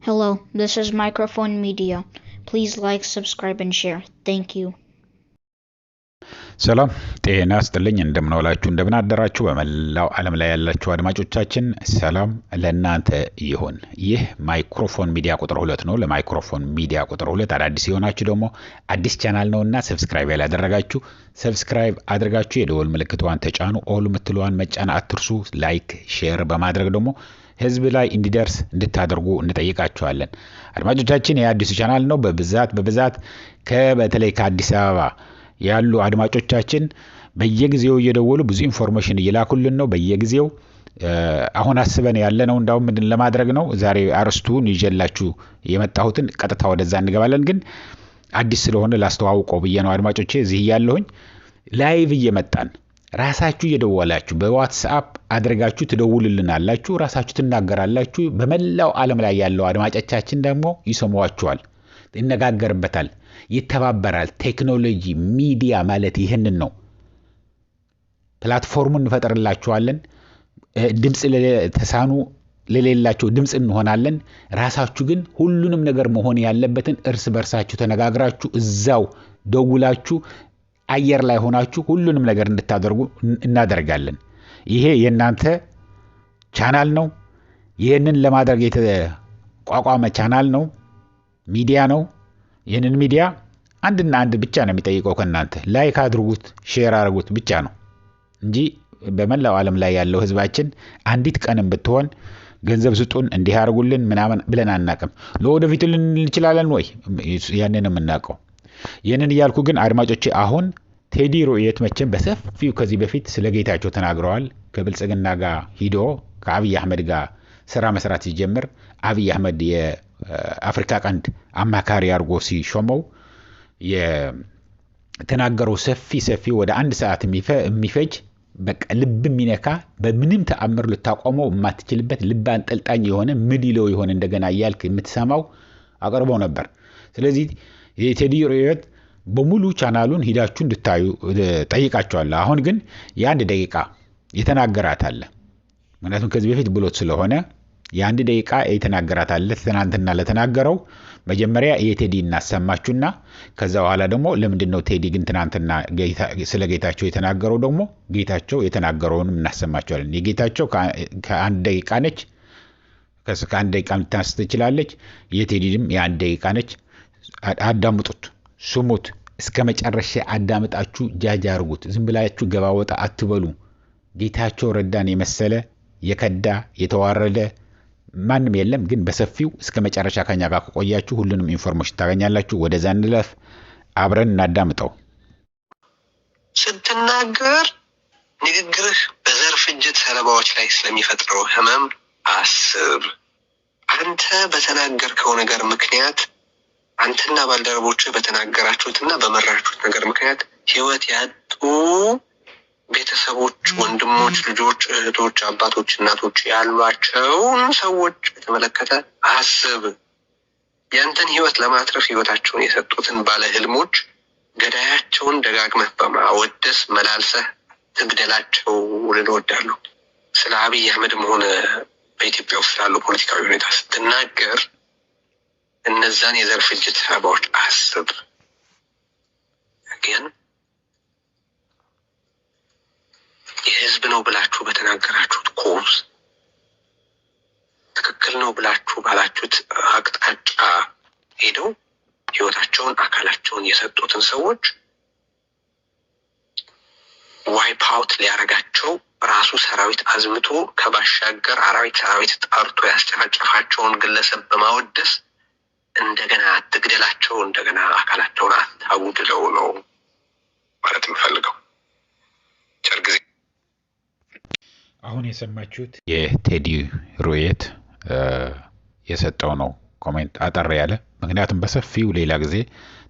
Hello, this is Microphone Media. Please like, subscribe, and share. Thank you. ሰላም ጤና ይስጥልኝ እንደምናውላችሁ እንደምናደራችሁ በመላው ዓለም ላይ ያላችሁ አድማጮቻችን ሰላም ለእናንተ ይሁን። ይህ ማይክሮፎን ሚዲያ ቁጥር 2 ነው። ለማይክሮፎን ሚዲያ ቁጥር 2 አዳዲስ የሆናችሁ ደግሞ አዲስ ቻናል ነውና ሰብስክራይብ ያላደረጋችሁ ሰብስክራይብ አድርጋችሁ የደወል ምልክቷን ተጫኑ። ኦል ምትሏን መጫን አትርሱ። ላይክ ሼር በማድረግ ደግሞ ህዝብ ላይ እንዲደርስ እንድታደርጉ እንጠይቃችኋለን። አድማጮቻችን የአዲስ ቻናል ነው። በብዛት በተለይ ከአዲስ አበባ ያሉ አድማጮቻችን በየጊዜው እየደወሉ ብዙ ኢንፎርሜሽን እየላኩልን ነው። በየጊዜው አሁን አስበን ያለነው እንዳው ምን ለማድረግ ነው ዛሬ አርስቱን ይጀላችሁ የመጣሁትን ቀጥታ ወደዛ እንገባለን። ግን አዲስ ስለሆነ ላስተዋውቀው ብዬ ነው። አድማጮቼ እዚህ ያለሁኝ ላይቭ እየመጣን ራሳችሁ እየደወላችሁ በዋትስአፕ አድርጋችሁ ትደውሉልናላችሁ፣ ራሳችሁ ትናገራላችሁ። በመላው ዓለም ላይ ያለው አድማጮቻችን ደግሞ ይሰማዋችኋል፣ ይነጋገርበታል፣ ይተባበራል። ቴክኖሎጂ ሚዲያ ማለት ይሄንን ነው። ፕላትፎርሙን እንፈጥርላችኋለን። ድምጽ ለተሳኑ ለሌላቸው ድምጽ እንሆናለን። ራሳችሁ ግን ሁሉንም ነገር መሆን ያለበትን እርስ በርሳችሁ ተነጋግራችሁ እዛው ደውላችሁ አየር ላይ ሆናችሁ ሁሉንም ነገር እንድታደርጉ እናደርጋለን። ይሄ የናንተ ቻናል ነው። ይሄንን ለማድረግ የተቋቋመ ቻናል ነው፣ ሚዲያ ነው። ይሄንን ሚዲያ አንድና አንድ ብቻ ነው የሚጠይቀው ከናንተ ላይክ አድርጉት፣ ሼር አድርጉት ብቻ ነው እንጂ በመላው ዓለም ላይ ያለው ህዝባችን አንዲት ቀንም ብትሆን ገንዘብ ስጡን እንዲህ አድርጉልን ምናምን ብለን አናቅም። ለወደፊቱ ልንችላለን ወይ ያንን የምናውቀው። ይህንን እያልኩ ግን አድማጮቼ አሁን ቴዲ ሮኤት መቼም በሰፊው ከዚህ በፊት ስለ ጌታቸው ተናግረዋል። ከብልጽግና ጋር ሂዶ ከአብይ አህመድ ጋር ስራ መስራት ሲጀምር አብይ አህመድ የአፍሪካ ቀንድ አማካሪ አድርጎ ሲሾመው የተናገረው ሰፊ ወደ 1 ሰዓት የሚፈጅ በቃ ልብ የሚነካ በምንም ተአምር ልታቆመው የማትችልበት ልብ አንጠልጣኝ የሆነ ምን ይለው የሆነ እንደገና እያልክ የምትሰማው አቀርበው ነበር። ስለዚህ የቴዲ ሮኤት በሙሉ ቻናሉን ሂዳችሁ እንድታዩ ጠይቃችኋለሁ። አሁን ግን የ1 ደቂቃ የተናገራት አለ። ምክንያቱም ከዚህ በፊት ብሎት ስለሆነ የ1 ደቂቃ የተናገራት አለ። ትናንትና ለተናገረው መጀመሪያ የቴዲ እናሰማችሁና ከዛ በኋላ ደግሞ ለምንድነው ቴዲ ግን ትናንትና ስለ ጌታቸው የተናገረው ደግሞ ጌታቸው የተናገረውንም እናሰማችኋለን። የጌታቸው ከ1 ደቂቃ ነች። ከ1 ደቂቃ ልታንስ ትችላለች። የቴዲም የ1 ደቂቃ ነች። አዳምጡት፣ ስሙት፣ እስከ መጨረሻ አዳምጣችሁ ጃጅ አርጉት። ዝም ብላችሁ ገባ ወጣ አትበሉ። ጌታቸው ረዳን የመሰለ የከዳ የተዋረደ ማንም የለም። ግን በሰፊው እስከ መጨረሻ ከኛ ጋር ከቆያችሁ ሁሉንም ኢንፎርሜሽን ታገኛላችሁ። ወደዛ እንለፍ፣ አብረን እናዳምጠው። ስትናገር ንግግርህ በዘር ፍጅት ሰለባዎች ላይ ስለሚፈጥረው ህመም አስብ። አንተ በተናገርከው ነገር ምክንያት አንተና ባልደረቦች በተናገራችሁትና በመራችሁት ነገር ምክንያት ህይወት ያጡ ቤተሰቦች፣ ወንድሞች፣ ልጆች፣ እህቶች፣ አባቶች፣ እናቶች ያሏቸውን ሰዎች በተመለከተ አስብ። ያንተን ህይወት ለማትረፍ ህይወታቸውን የሰጡትን ባለህልሞች ገዳያቸውን ደጋግመህ በማወደስ መላልሰህ ትግደላቸው ልል እወዳለሁ። ስለ አብይ አህመድም ሆነ በኢትዮጵያ ውስጥ ስላለው ፖለቲካዊ ሁኔታ ስትናገር እነዛን የዘር ፍጅት ሰለባዎች አስብ። ግን የህዝብ ነው ብላችሁ በተናገራችሁት ኮዝ ትክክል ነው ብላችሁ ባላችሁት አቅጣጫ ሄደው ህይወታቸውን አካላቸውን የሰጡትን ሰዎች ዋይፕ አውት ሊያረጋቸው ራሱ ሰራዊት አዝምቶ ከባሻገር አራዊት ሰራዊት ጠርቶ ያስጨፈጨፋቸውን ግለሰብ በማወደስ እንደገና አትግደላቸው፣ እንደገና አካላቸውን አታጉድለው ነው ማለት የምፈልገው። ቸርጊዜ አሁን የሰማችሁት የቴዲ ሮኤት የሰጠው ነው ኮሜንት አጠር ያለ። ምክንያቱም በሰፊው ሌላ ጊዜ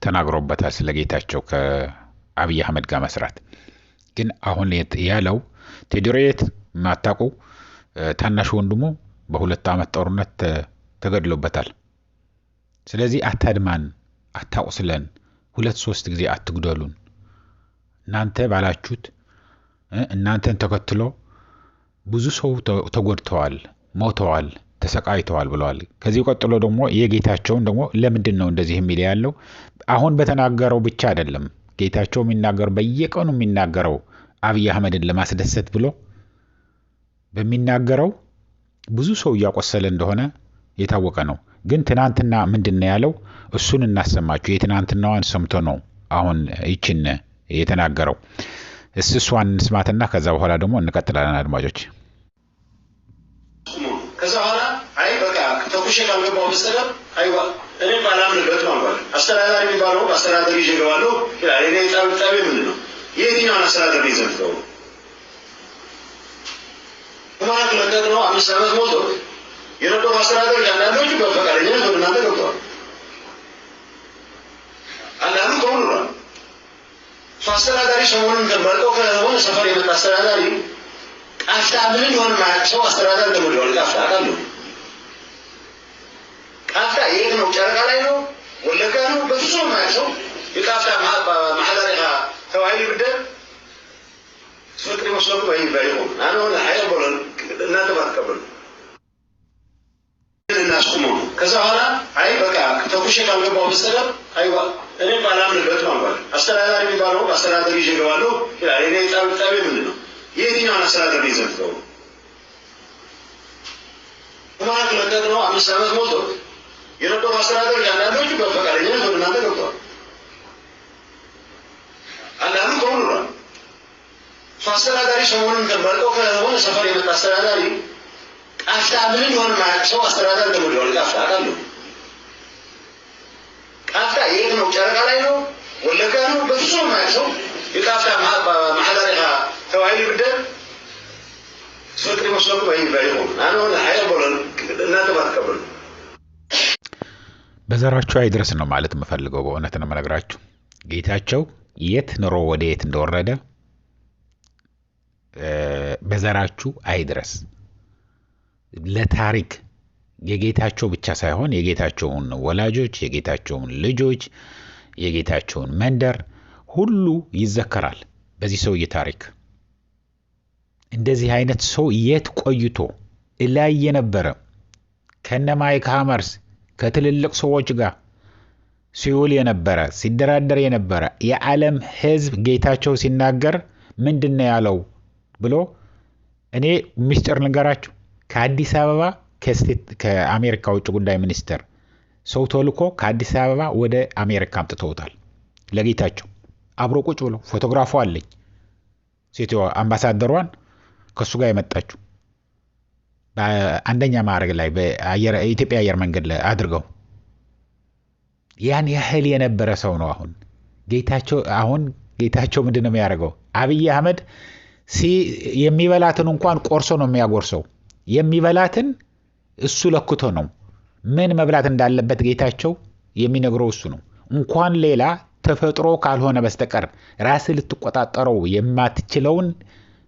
ተናግሮበታል ስለ ጌታቸው ከአብይ አህመድ ጋር መስራት። ግን አሁን ያለው ቴዲ ሮኤት ማታቁ ታናሽ ወንድሙ በ2 ዓመት ጦርነት ተገድሎበታል። ስለዚህ አታድማን፣ አታቁስለን፣ 2-3 ጊዜ አትግደሉን። እናንተ ባላችሁት እናንተን ተከትሎ ብዙ ሰው ተጎድተዋል፣ ሞተዋል፣ ተሰቃይተዋል ብለዋል። ከዚህ ቀጥሎ ደግሞ የጌታቸውን ደግሞ ለምንድን ነው እንደዚህ የሚል ያለው አሁን በተናገረው ብቻ አይደለም። ጌታቸው የሚናገረው በየቀኑ የሚናገረው አብይ አህመድን ለማስደሰት ብሎ በሚናገረው ብዙ ሰው እያቆሰለ እንደሆነ የታወቀ ነው። ግን ትናንትና ምንድን ነው ያለው? እሱን እናሰማችሁ። የትናንትናዋን ሰምቶ ነው አሁን ይችን የተናገረው። እሷን እንስማትና ከዛ በኋላ ደግሞ እንቀጥላለን አድማጮች። ከዛ በኋላ አይ በቃ ተኩሼ ካልገባሁ በስተቀር አይዋ እኔ ባላምንበት ማለት አስተዳዳሪ የሚባለው አስተዳዳሪ ይገባሉ ይላል። እኔ ጣብጣቤ ምንድን ነው የትኛውን አስተዳዳሪ ይዘልቀው ማለት ለቀቅ ነው። 5 ዓመት ሞልቶ የነበረው አስተዳዳሪ አንዳንዶቹ በፈቃደኝነት ወደ እናንተ ገብተዋል። አንዳንዱ ከሆኑራል አስተዳዳሪ ሰሞኑን ከመርጠው ከሆነ ሰፈር የመጣ አስተዳዳሪ ቃፍታ ምን እንደሆነ ማያውቅ ሰው አስተዳዳሪ ተመድቧል። ቃፍታ አውቃለሁ። ቃፍታ የት ነው? ጨረቃ ላይ ነው? ወለጋ ነው? በፍጹም ማያውቅ ሰው የቃፍታ ማህደሪያ ተዋይሊ ብደር ፍቅር መስሎ ባይባይው አሁን አይቀበሉን እናንተ ባትቀበሉ እናስቁመው። ከዛ በኋላ አይ በቃ ተኩሼ ካልገባሁ በስተቀር አይዋ እኔ ባላምንበት ማለት አስተዳዳሪ የሚባለው አስተዳዳሪ ይገባሉ ይላል። እኔ ጣብጣቤ ምንድን ነው የትኛውን አስተዳዳሪ ይዘልቀው ማለት ለቀቅ ነው። 5 ዓመት ሞልቶ የነበረው አስተዳዳሪ አንዳንዶቹ በፈቃደኝነት ወደ እናንተ ገብተዋል። አንዳንዱ ከሆኑራል አስተዳዳሪ ሰሞኑን ከመርጠው ከሆነ ሰፈር የመጣ አስተዳዳሪ ቃፍታ ምን እንደሆነ ማያውቅ ሰው አስተዳዳሪ ተመድቧል። ቃፍታ አውቃለሁ። ቃፍታ የት ነው? ጨረቃ ላይ ነው? ወለጋ ነው? በፍጹም ማያውቅ ሰው የቃፍታ ማህደሪያ ተዋይሊ ብደር ፍቅር መስሎ ባይባይው አሁን አይቀበሉን እናንተ ባትቀበሉ በዘራችሁ አይድረስ ነው ማለት የምፈልገው። በእውነት ነው የምነግራችሁ። ጌታቸው የት ኑሮ ወደ የት እንደወረደ በዘራችሁ አይድረስ። ለታሪክ የጌታቸው ብቻ ሳይሆን የጌታቸውን ወላጆች፣ የጌታቸውን ልጆች፣ የጌታቸውን መንደር ሁሉ ይዘከራል በዚህ ሰውዬ ታሪክ። እንደዚህ አይነት ሰው የት ቆይቶ እላይ የነበረ ከነ ማይክ ሀመርስ ከትልልቅ ሰዎች ጋር ሲውል የነበረ ሲደራደር የነበረ የዓለም ሕዝብ ጌታቸው ሲናገር ምንድነው ያለው ብሎ እኔ ሚስጥር ንገራችሁ። ከአዲስ አበባ ከአሜሪካ ውጭ ጉዳይ ሚኒስትር ሰው ተልኮ ከአዲስ አበባ ወደ አሜሪካ አምጥተውታል ለጌታቸው። አብሮ ቁጭ ብሎ ፎቶግራፉ አለኝ። ሴትዋ አምባሳደሯን ከሱ ጋር የመጣችው በአንደኛ ማዕረግ ላይ በኢትዮጵያ አየር መንገድ ላይ አድርገው ያን ያህል የነበረ ሰው ነው። አሁን ጌታቸው ምንድነው የሚያደርገው? አብይ አህመድ የሚበላትን እንኳን ቆርሶ ነው የሚያጎርሰው። የሚበላትን እሱ ለክቶ ነው ምን መብላት እንዳለበት ጌታቸው የሚነግረው እሱ ነው። እንኳን ሌላ ተፈጥሮ ካልሆነ በስተቀር ራስ ልትቆጣጠረው የማትችለውን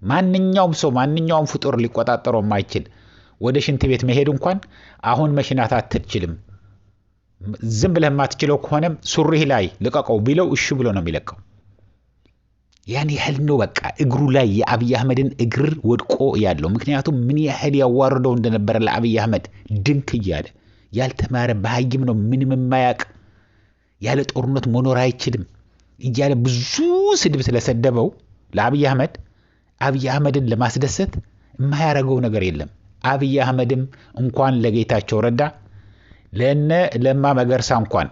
ማንኛውም ሰው ማንኛውም ፍጡር ሊቆጣጠረው የማይችል ወደ ሽንት ቤት መሄድ እንኳን አሁን መሽናት አትችልም። ዝም ብለህ የማትችለው ከሆነም ሱሪህ ላይ ልቀቀው ቢለው እሺ ብሎ ነው የሚለቀው። ያን ያህል ነው በቃ እግሩ ላይ የአብይ አህመድን እግር ወድቆ ያለው። ምክንያቱም ምን ያህል ያዋርደው እንደነበረ ለአብይ አህመድ ድንክ እያለ ያልተማረ በሃይም ነው ምንም የማያውቅ ያለ ጦርነት መኖር አይችልም እያለ ብዙ ስድብ ስለሰደበው ለአብይ አህመድ አብይ አህመድን ለማስደሰት የማያረገው ነገር የለም። አብይ አህመድም እንኳን ለጌታቸው ረዳ ለማ መገርሳ እንኳን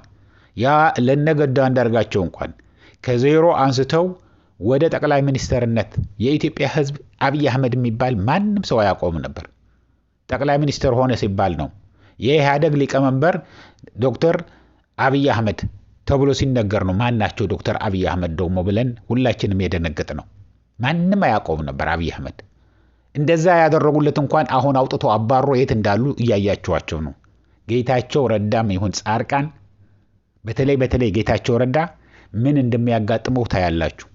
ያ ለነገዳ አንዳርጋቸው እንኳን ከዜሮ አንስተው ወደ ጠቅላይ ሚኒስተርነት የኢትዮጵያ ሕዝብ አብይ አህመድ የሚባል ማንም ሰው አያቆም ነበር። ጠቅላይ ሚኒስተር ሆነ ሲባል ነው የኢህአዴግ ሊቀመንበር ዶክተር አብይ አህመድ ተብሎ ሲነገር ነው ማናቸው ዶክተር አብይ አህመድ ደግሞ ብለን ሁላችንም የደነገጥ ነው። ማንም አያቆም ነበር አብይ አህመድ። እንደዛ ያደረጉለት እንኳን አሁን አውጥቶ አባሮ የት እንዳሉ እያያቸዋቸው ነው። ጌታቸው ረዳም ይሁን ጻርቃን በተለይ ጌታቸው ረዳ ምን እንደሚያጋጥመው ታያላችሁ።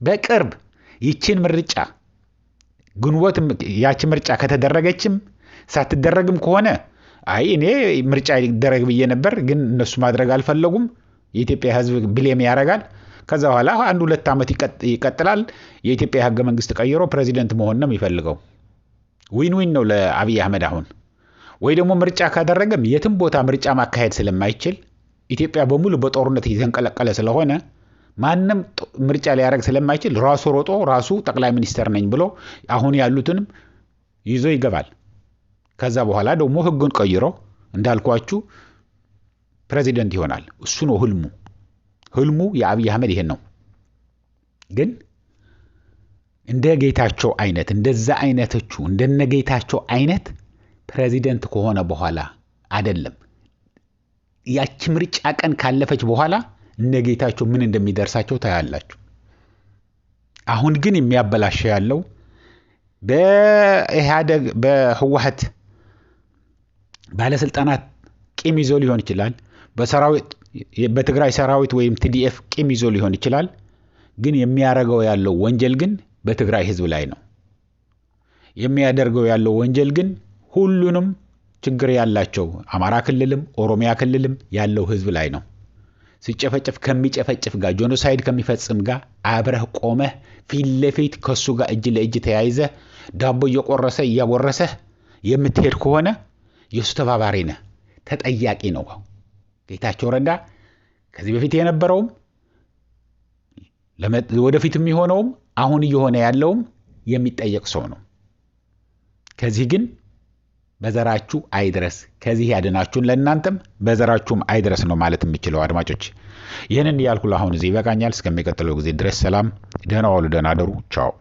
በቅርብ ይችን ምርጫ ግንቦት ያቺ ምርጫ ከተደረገችም ሳትደረግም ከሆነ አይ እኔ ምርጫ ይደረግ ብዬ ነበር ግን እነሱ ማድረግ አልፈለጉም። የኢትዮጵያ ሕዝብ ብሌም ያረጋል። ከዛ በኋላ 1-2 ዓመት ይቀጥላል። የኢትዮጵያ ህገ መንግስት ቀይሮ ፕሬዚደንት መሆን ነው የሚፈልገው። ዊን ዊን ነው ለአብይ አህመድ አሁን። ወይ ደግሞ ምርጫ ካደረገም የትም ቦታ ምርጫ ማካሄድ ስለማይችል ኢትዮጵያ በሙሉ በጦርነት እየተንቀለቀለ ስለሆነ ማንም ምርጫ ሊያደርግ ስለማይችል ራሱ ሮጦ ራሱ ጠቅላይ ሚኒስተር ነኝ ብሎ አሁን ያሉትንም ይዞ ይገባል። ከዛ በኋላ ደግሞ ህጉን ቀይሮ እንዳልኳችሁ ፕሬዚደንት ይሆናል። እሱ ነው ህልሙ የአብይ አህመድ ይሄን ነው። ግን እንደ ጌታቸው አይነት እንደዛ አይነቶቹ እንደነ ጌታቸው አይነት ፕሬዚደንት ከሆነ በኋላ አይደለም ያቺ ምርጫ ቀን ካለፈች በኋላ እነ ጌታቸው ምን እንደሚደርሳቸው ታያላችሁ። አሁን ግን የሚያበላሽ ያለው በኢህአደግ በህወሓት ባለስልጣናት ቂም ይዞ ሊሆን ይችላል። በትግራይ ሰራዊት ወይም TDF ቂም ይዞ ሊሆን ይችላል። ግን የሚያደርገው ያለው ወንጀል ግን በትግራይ ህዝብ ላይ ነው። የሚያደርገው ያለው ወንጀል ግን ሁሉንም ችግር ያላቸው አማራ ክልልም ኦሮሚያ ክልልም ያለው ህዝብ ላይ ነው። ሲጨፈጨፍ ከሚጨፈጨፍ ጋር ጄኖሳይድ ከሚፈጽም ጋር አብረህ ቆመህ ፊት ለፊት ከሱ ጋር እጅ ለእጅ ተያይዘህ ዳቦ እየቆረሰ እያጎረሰ የምትሄድ ከሆነ የሱ ተባባሪ ነህ፣ ተጠያቂ ነው። ጌታቸው ረዳ ከዚህ በፊት የነበረውም ወደፊትም የሚሆነውም አሁን እየሆነ ያለውም የሚጠየቅ ሰው ነው። ከዚህ ግን በዘራችሁ አይድረስ፣ ከዚህ ያድናችሁን ለእናንተም በዘራችሁም አይድረስ ነው ማለት የምችለው። አድማጮች ይህንን ያልኩ አሁን እዚህ ይበቃኛል። እስከሚቀጥለው ጊዜ ድረስ ሰላም፣ ደህና ዋሉ፣ ደህና አደሩ። ቻው።